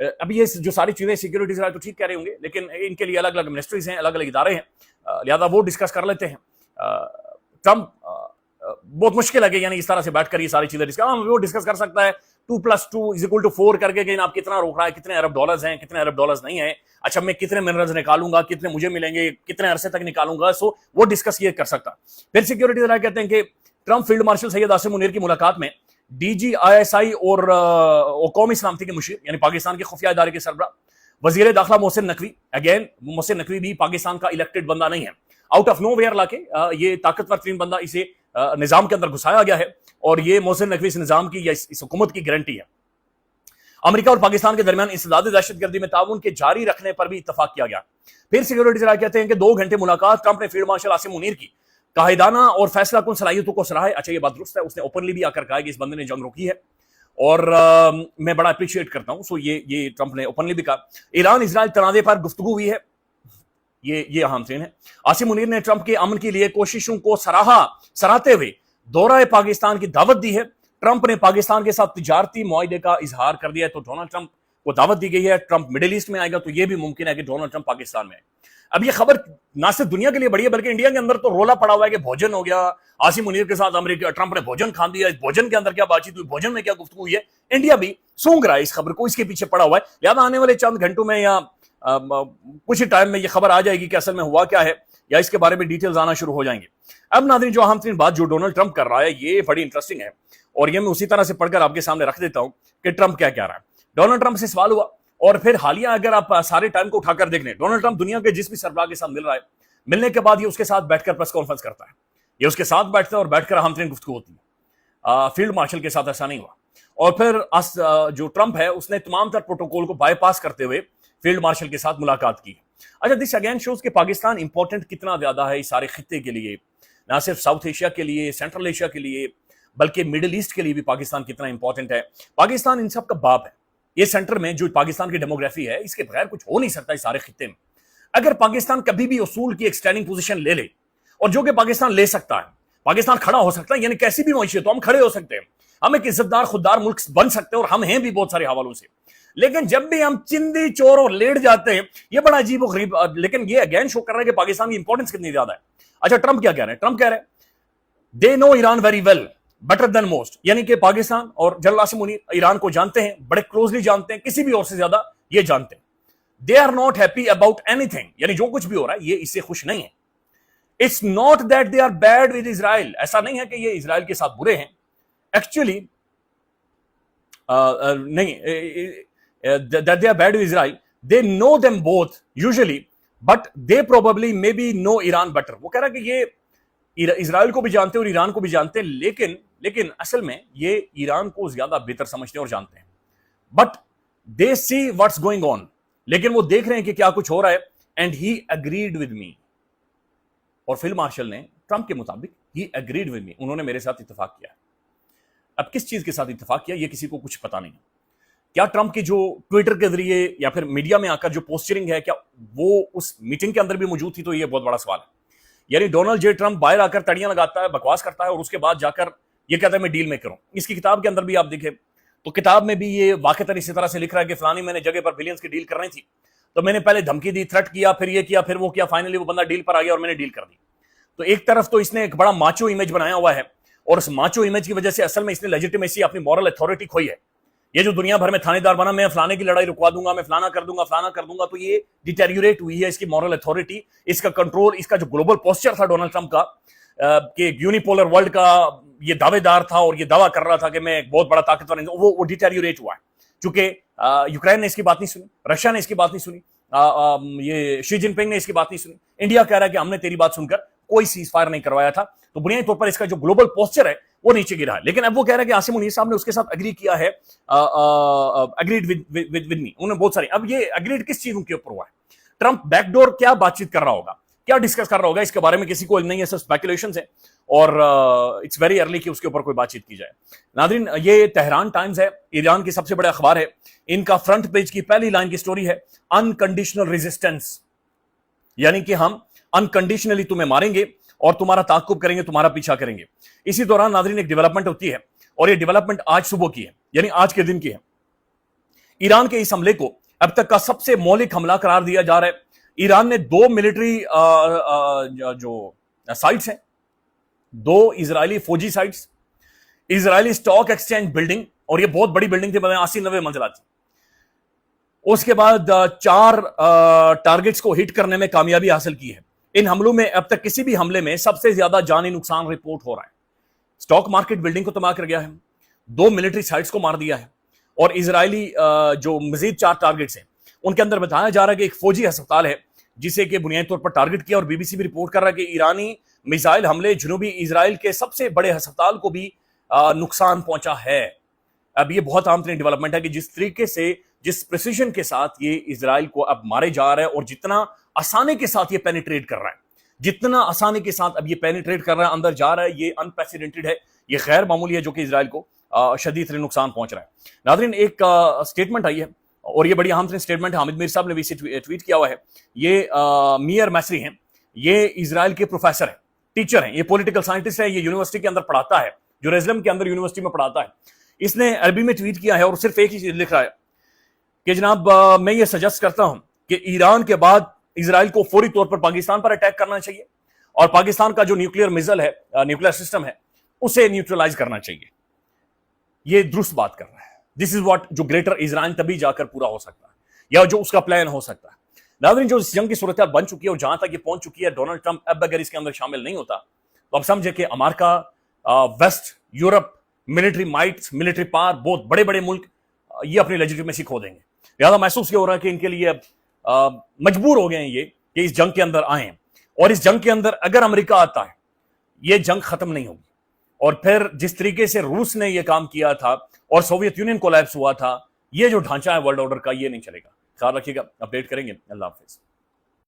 اب یہ جو ساری چیزیں سیکورٹیز تو ٹھیک کہہ رہے ہوں گے، لیکن ان کے لیے الگ الگ منسٹریز ہیں، الگ الگ ادارے ہیں، لہذا وہ ڈسکس کر لیتے ہیں. ٹرمپ بہت مشکل ہے کہ یعنی اس طرح سے بیٹھ کر یہ ساری چیزیں وہ ڈسکس کر سکتا ہے 2+2=4 کر کے کہ آپ کتنا روک رہا ہے، کتنے ارب ڈالرز ہیں، کتنے ارب ڈالرز نہیں ہیں، اچھا میں کتنے منرلز نکالوں گا، کتنے مجھے ملیں گے، کتنے عرصے تک نکالوں گا. سو وہ ڈسکس یہ کر سکتا. پھر سیکورٹی ادارے کہتے ہیں کہ Trump field marshal Syed Asim Munir کی ملاقات میں ڈی جی ISI اور قومی سلامتی کے مشیر یعنی پاکستان کے خفیہ ادارے کے سربراہ وزیر داخلہ محسن نقوی، اگین محسن نقوی بھی پاکستان کا الیکٹڈ بندہ نہیں ہے، آؤٹ آف نو ویئر لا کے یہ طاقتور ترین بندہ اسے نظام کے اندر گھسایا گیا ہے، اور یہ محسن نقوی اس نظام کی یا اس حکومت کی گارنٹی ہے. امریکہ اور پاکستان کے درمیان انسداد دہشت گردی میں تعاون کے جاری رکھنے پر بھی اتفاق کیا گیا. پھر سیکورٹی ذرائع کہتے ہیں کہ 2 گھنٹے ملاقات ٹرمپ نے فیلڈ مارشل عاصم منیر کی قائدانہ اور فیصلہ کن صلاحیتوں کو سراہا ہے. اچھا یہ بات درست ہے، اس نے اوپنلی بھی آ کر کہا کہ اس بندے نے جنگ روکی ہے، اور میں بڑا اپریشیٹ کرتا ہوں. سو یہ ٹرمپ نے اوپنلی بھی کہا. ایران اسرائیل تنازع پر گفتگو ہوئی ہے، یہ اہم ترین ہے. عاصم منیر نے ٹرمپ کے امن کے لیے کوششوں کو سراہتے ہوئے دورہ پاکستان کی دعوت دی ہے. ٹرمپ نے پاکستان کے ساتھ تجارتی معاہدے کا اظہار کر دیا ہے، تو ڈونلڈ ٹرمپ کو دعوت دی گئی ہے. ٹرمپ مڈل ایسٹ میں آئے گا تو یہ بھی ممکن ہے کہ ڈونلڈ ٹرمپ پاکستان میں آئے. اب یہ خبر نہ صرف دنیا کے لیے بڑی ہے بلکہ انڈیا کے اندر تو رولا پڑا ہوا ہے کہ بھوجن ہو گیا عاصم منیر کے ساتھ، امریکہ ٹرمپ نے بھوجن کھا دیا. اس بھوجن کے اندر کیا بات چیت ہوئی، بھوجن میں کیا گفتگو ہوئی ہے، انڈیا بھی سونگ رہا ہے اس خبر کو، اس کے پیچھے پڑا ہوا ہے. لہٰذا آنے والے چند گھنٹوں میں یا کچھ ٹائم میں یہ خبر آ جائے گی کہ اصل میں ہوا کیا ہے، یا اس کے بارے میں ڈیٹیلز آنا شروع ہو جائیں گے. اب ناظرین جو اہم ترین بات جو ڈونلڈ ٹرمپ کر رہا ہے یہ بڑی انٹرسٹنگ ہے، اور یہ میں اسی طرح سے پڑھ کر آپ کے سامنے رکھ دیتا ہوں کہ ٹرمپ کیا کہہ رہا ہے. ڈونلڈ ٹرمپ سے سوال ہوا، اور پھر حالیہ اگر آپ سارے ٹائم کو اٹھا کر دیکھ لیں، ڈونلڈ ٹرمپ دنیا کے جس بھی سربراہ کے ساتھ مل رہا ہے، ملنے کے بعد یہ اس کے ساتھ بیٹھ کر پریس کانفرنس کرتا ہے، یہ اس کے ساتھ بیٹھتا ہے اور بیٹھ کر اہم ترین گفتگو ہوتی ہے. فیلڈ مارشل کے ساتھ ایسا نہیں ہوا. اور پھر جو ٹرمپ ہے اس نے تمام تر پروٹوکول کو بائی پاس کرتے ہوئے فیلڈ مارشل کے ساتھ ملاقات کی. اچھا دس اگین شوز کہ پاکستان امپورٹنٹ کتنا زیادہ ہے اس سارے خطے کے لیے، نہ صرف ساؤتھ ایشیا کے لیے، سینٹرل ایشیا کے لیے، بلکہ مڈل ایسٹ کے لیے بھی پاکستان کتنا امپورٹنٹ ہے. پاکستان ان سب کا باپ ہے. یہ سینٹر میں جو پاکستان کی ڈیموگرافی ہے اس کے بغیر کچھ ہو نہیں سکتا اس سارے خطے میں. اگر پاکستان کبھی بھی اصول کی ایک سٹینڈنگ پوزیشن لے لے، اور جو کہ پاکستان لے سکتا ہے، پاکستان کھڑا ہو سکتا ہے، یعنی کیسی بھی معیشت ہو ہم کھڑے ہو سکتے ہیں، ہم ایک عزت دار خوددار ملک بن سکتے ہیں، اور ہم ہیں بھی بہت سارے حوالوں سے. لیکن جب بھی ہم چندی چور اور لیٹ جاتے ہیں یہ بڑا عجیب و غریب. لیکن یہ اگین شو کر رہا ہے کہ پاکستان کی امپورٹنس کتنی زیادہ ہے. اچھا ٹرمپ کیا کہہ رہے ہیں؟ ٹرمپ کہہ رہے ہیں they know Iran very well better than most, یعنی کہ پاکستان اور جنرل عاصم منیر ایران کو جانتے ہیں، بڑے کلوزلی جانتے ہیں، کسی بھی اور سے زیادہ یہ جانتے ہیں. They are not happy about anything, یعنی جو کچھ بھی ہو رہا ہے یہ اس سے خوش نہیں ہے. It's not that they are bad with Israel, ایسا نہیں ہے کہ یہ اسرائیل کے ساتھ برے ہیں. ایکچولی نہیں that they are bad with Israel, they know them both usually, but they probably maybe know Iran better. وہ کہہ رہا ہے کہ یہ اسرائیل کو بھی جانتے ہیں اور ایران کو بھی جانتے ہیں، لیکن اصل میں یہ ایران کو زیادہ بہتر سمجھتے ہیں اور جانتے ہیں. but they see what's going on، لیکن وہ دیکھ رہے ہیں کہ کیا کچھ ہو رہا ہے. and he agreed with me، اور فیلڈ مارشل نے ٹرمپ کے مطابق he agreed with me، انہوں نے میرے ساتھ اتفاق کیا. اب کس چیز کے ساتھ اتفاق کیا یہ کسی کو کچھ پتا نہیں. کیا ٹرمپ کی جو ٹویٹر کے ذریعے یا پھر میڈیا میں آ کر جو پوسچرنگ ہے کیا وہ اس میٹنگ کے اندر بھی موجود تھی؟ تو یہ بہت بڑا سوال ہے. یعنی ڈونلڈ جے ٹرمپ باہر آ کر تڑیاں لگاتا ہے، بکواس کرتا ہے، اور اس کے بعد جا کر یہ کہتا ہے میں ڈیل میکر ہوں. اس کی کتاب کے اندر بھی آپ دیکھیں تو کتاب میں بھی یہ واقعتاً اسی طرح سے لکھ رہا ہے کہ فلانی میں نے جگہ پر بلینز کی ڈیل کرنی تھی، تو میں نے پہلے دھمکی دی، تھرٹ کیا، پھر یہ کیا، پھر وہ کیا، فائنلی وہ بندہ ڈیل پر آ گیا اور میں نے ڈیل کر دی. تو ایک طرف تو اس نے ایک بڑا ماچو امیج بنایا ہوا ہے، اور اس ماچو امیج کی وجہ سے اصل میں اس نے لیجیٹیمیسی، اپنی مورل اتھارٹی کھوئی ہے. یہ جو دنیا بھر میں تھانے دار بنا، میں فلانے کی لڑائی رکوا دوں گا، میں فلانا کر دوں گا، فلانا کر دوں گا، تو یہ ڈیٹیریوریٹ ہوئی ہے اس کی مورل اتھارٹی، اس کا کنٹرول. اس کا جو گلوبل پوسچر تھا ڈونلڈ ٹرمپ کا کہ یونیپولر ورلڈ کا یہ دعوے دار تھا اور یہ دعویٰ کر رہا تھا کہ میں ایک بہت بڑا طاقتور ہوں، وہ ڈیٹیریوریٹ ہوا ہے. چونکہ یوکرین نے اس کی بات نہیں سنی، رشیا نے اس کی بات نہیں سنی، یہ شی جن پنگ نے اس کی بات نہیں سنی. انڈیا کہہ رہا ہے کہ ہم نے تیری بات سن کر کوئی سیز فائر نہیں کروایا تھا. تو بنیادی طور پر اس کا جو گلوبل پوسچر ہے وہ نیچے گرا ہے. لیکن اب وہ کہہ رہا ہے کہ عاصم منیر صاحب نے اس کے ساتھ اگری کیا ہے، اگریڈ ود می. انہوں نے بہت ساری، اب یہ اگریڈ کس چیزوں کے اوپر ہوا ہے؟ ٹرمپ بیک ڈور کیا بات چیت کر رہا ہوگا، کیا ڈسکس کر رہا ہوگا، اس کے بارے میں کسی کو علم نہیں ہے، سب اسپیکولیشنز ہیں، اور اٹس ویری ارلی کہ اس کے اوپر کوئی بات چیت کی جائے. ناظرین یہ تہران ٹائمز ہے، ایران کی سب سے بڑے اخبار ہے. ان کا فرنٹ پیج کی پہلی لائن کی سٹوری ہے انکنڈیشنل ریزسٹنس، یعنی کہ ہم انکنڈیشنلی تمہیں ماریں گے اور تمہارا تعاقب کریں گے، تمہارا پیچھا کریں گے. اسی دوران ناظرین ایک ڈیولپمنٹ ہوتی ہے، اور یہ ڈیولپمنٹ آج صبح کی ہے، یعنی آج کے دن کی ہے. ایران کے اس حملے کو اب تک کا سب سے مولک حملہ قرار دیا جا رہا ہے۔ ایران نے 2 ملٹری جو سائٹس ہیں، 2 اسرائیلی فوجی سائٹس، اسرائیلی سٹاک ایکسچینج بلڈنگ، اور یہ بہت بڑی بلڈنگ تھی، 80-90 منزلات تھی۔ اس کے بعد 4 ٹارگٹس کو ہٹ کرنے میں کامیابی حاصل کی ہے۔ ان حملوں میں اب تک کسی بھی حملے میں سب سے زیادہ جانی نقصان رپورٹ ہو رہا ہے۔ سٹاک مارکیٹ بلڈنگ کو تباہ کر گیا ہے، 2 ملٹری سائٹس کو مار دیا ہے، اور اسرائیلی جو مزید 4 ٹارگٹس ہیں ان کے اندر بتایا جا رہا ہے کہ ایک فوجی ہسپتال ہے جسے کہ بنیادی طور پر ٹارگٹ کیا، اور بی بی سی بھی رپورٹ کر رہا ہے کہ ایرانی میزائل حملے جنوبی اسرائیل کے سب سے بڑے ہسپتال کو بھی نقصان پہنچا ہے۔ اب یہ بہت عام ترین ڈیولپمنٹ ہے کہ جس طریقے سے، جس پریسیجن کے ساتھ یہ اسرائیل کو اب مارے جا رہا ہے، اور جتنا آسانی کے ساتھ یہ پینیٹریٹ کر رہا ہے، جتنا آسانی کے ساتھ اب یہ پینیٹریٹ کر رہا ہے، اندر جا رہا ہے، یہ انپریسیڈنٹڈ ہے، یہ غیر معمولی ہے، جو کہ اسرائیل کو شدید ترین نقصان پہنچ رہا ہے۔ ناظرین، ایک سٹیٹمنٹ آئی ہے، اور یہ بڑی اہم ترین سٹیٹمنٹ ہے، حامد میر صاحب نے بھی اسے ٹویٹ کیا ہوا ہے۔ یہ میئر میسری ہیں، یہ اسرائیل کے پروفیسر ہیں، ٹیچر ہیں، یہ پولیٹیکل سائنٹسٹ ہے، یہ یونیورسٹی کے اندر پڑھاتا ہے، جیروسلم کے اندر یونیورسٹی میں پڑھاتا ہے۔ اس نے عربی میں ٹویٹ کیا ہے، اور صرف ایک ہی چیز لکھ رہا ہے کہ جناب میں یہ سجیسٹ کرتا ہوں کہ ایران کے بعد اسرائیل کو فوری طور پر پاکستان پر اٹیک کرنا چاہیے، اور پاکستان کا جو نیوکلیئر میزل ہے، نیوکلیئر سسٹم ہے، اسے نیوٹرلائز کرنا چاہیے۔ یہ درست بات کر رہا ہے۔ دس از واٹ، جو گریٹر اسرائیل تبھی جا کر پورا ہو سکتا ہے، یا جو اس کا پلان ہو سکتا ہے۔ ناظرین، جو اس جنگ کی صورتحال بن چکی ہے اور جہاں تک یہ پہنچ چکی ہے، ڈونلڈ ٹرمپ اب اگر اس کے اندر شامل نہیں ہوتا تو اب سمجھے کہ امریکہ، west, Europe, military mights, military power, بہت بڑے بڑے ملک یہ اپنی لیجیٹمیسی کھو دیں گے۔ لہٰذا محسوس یہ ہو رہا ہے کہ ان کے لیے اب مجبور ہو گئے ہیں یہ کہ اس جنگ کے اندر آئیں، اور اس جنگ کے اندر اگر امریکہ آتا ہے یہ جنگ ختم نہیں ہوگی، اور پھر جس طریقے سے روس نے یہ کام کیا تھا اور سوویت یونین کولیپس ہوا تھا، یہ جو ڈھانچہ ہے ورلڈ آرڈر کا، یہ نہیں چلے گا۔ خیال رکھیے گا، اپڈیٹ کریں گے۔ اللہ حافظ۔